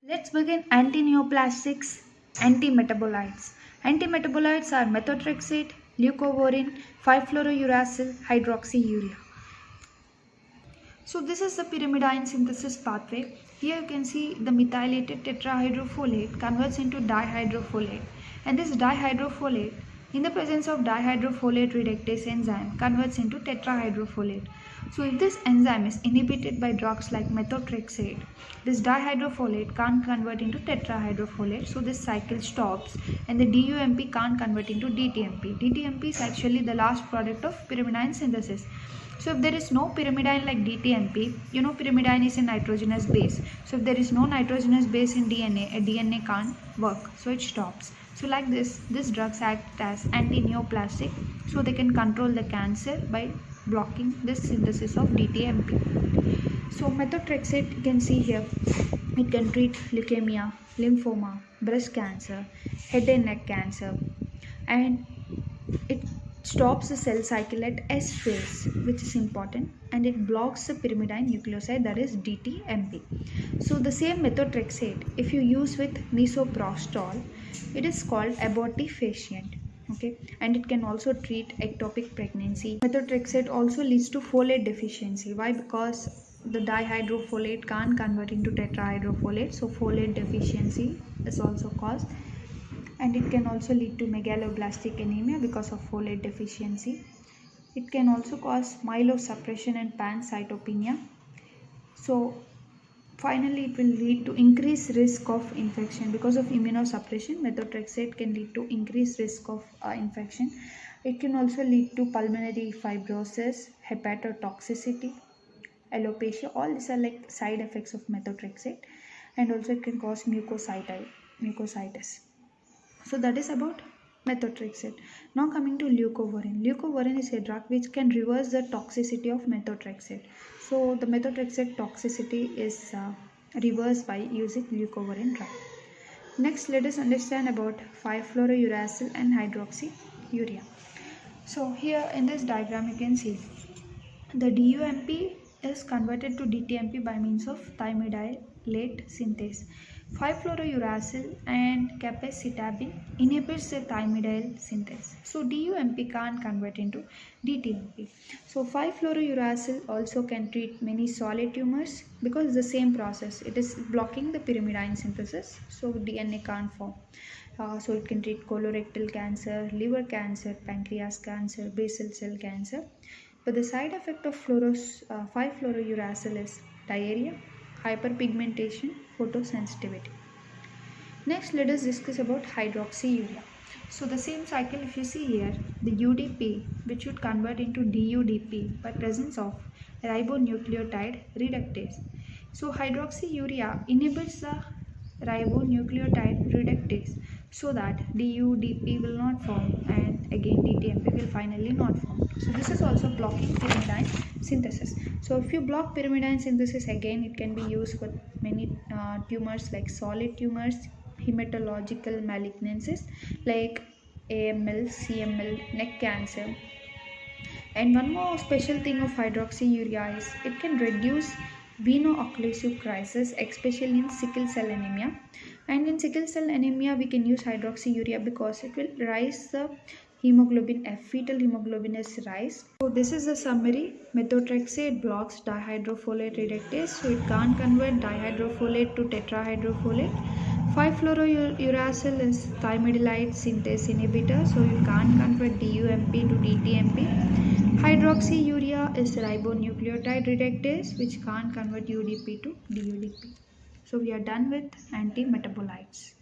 Let's begin antineoplastics, antimetabolites. Antimetabolites are methotrexate, leucovorin, 5-fluorouracil, hydroxyurea. So this is the pyrimidine synthesis pathway. Here you can see the methylated tetrahydrofolate converts into dihydrofolate, and this dihydrofolate in the presence of dihydrofolate reductase enzyme converts into tetrahydrofolate. So if this enzyme is inhibited by drugs like methotrexate, this dihydrofolate can't convert into tetrahydrofolate, so this cycle stops and the DUMP can't convert into DTMP. DTMP is actually the last product of pyrimidine synthesis. So if there is no pyrimidine like DTMP, pyrimidine is a nitrogenous base. So if there is no nitrogenous base in DNA, a DNA can't work. So it stops. So like this, these drugs act as antineoplastic. So they can control the cancer by blocking this synthesis of DTMP. So methotrexate, you can see here, it can treat leukemia, lymphoma, breast cancer, head and neck cancer, and it stops the cell cycle at S phase, which is important, and it blocks the pyrimidine nucleoside, that is DTMP. So the same methotrexate, if you use with misoprostol, it is called abortifacient. Okay, and it can also treat ectopic pregnancy. Methotrexate also leads to folate deficiency. Why? Because the dihydrofolate can't convert into tetrahydrofolate, so folate deficiency is also caused. And it can also lead to megaloblastic anemia because of folate deficiency. It can also cause myelosuppression and pancytopenia. So finally, it will lead to increased risk of infection because of immunosuppression. Methotrexate can lead to increased risk of infection. It can also lead to pulmonary fibrosis, hepatotoxicity, alopecia. All these are like side effects of methotrexate, and also it can cause mucositis. So that is about methotrexate. Now coming to leucovorin. Leucovorin is a drug which can reverse the toxicity of methotrexate. So the methotrexate toxicity is reversed by using leucovorin drug. Next, let us understand about 5-fluorouracil and hydroxyurea. So here in this diagram you can see the DUMP is converted to DTMP by means of thymidylate synthase. 5-fluorouracil and capecitabine inhibits the thymidyle synthase. So DUMP can't convert into DTMP. So 5-fluorouracil also can treat many solid tumors because the same process. It is blocking the pyrimidine synthesis, so DNA can't form. So it can treat colorectal cancer, liver cancer, pancreas cancer, basal cell cancer. But the side effect of 5-fluorouracil is diarrhea, hyperpigmentation, photosensitivity. Next, let us discuss about hydroxyurea. So the same cycle, if you see here, the UDP, which would convert into DUDP by presence of ribonucleotide reductase. So hydroxyurea inhibits the ribonucleotide reductase so that DUDP will not form, and again DTMP will finally not form. So this is also blocking pyrimidine synthesis. So if you block pyrimidine synthesis, again it can be used for many tumors like solid tumors, hematological malignancies like AML, CML, neck cancer. And one more special thing of hydroxyurea is it can reduce veno-occlusive crisis, especially in sickle cell anemia. And in sickle cell anemia, we can use hydroxyurea because it will rise the hemoglobin F. Fetal hemoglobin is rise. So this is the summary. Methotrexate blocks dihydrofolate reductase, so it can't convert dihydrofolate to tetrahydrofolate. 5-fluorouracil is thymidylate synthase inhibitor, so you can't convert DUMP to DTMP. Hydroxyurea is ribonucleotide reductase, which can't convert UDP to DUDP. So we are done with antimetabolites.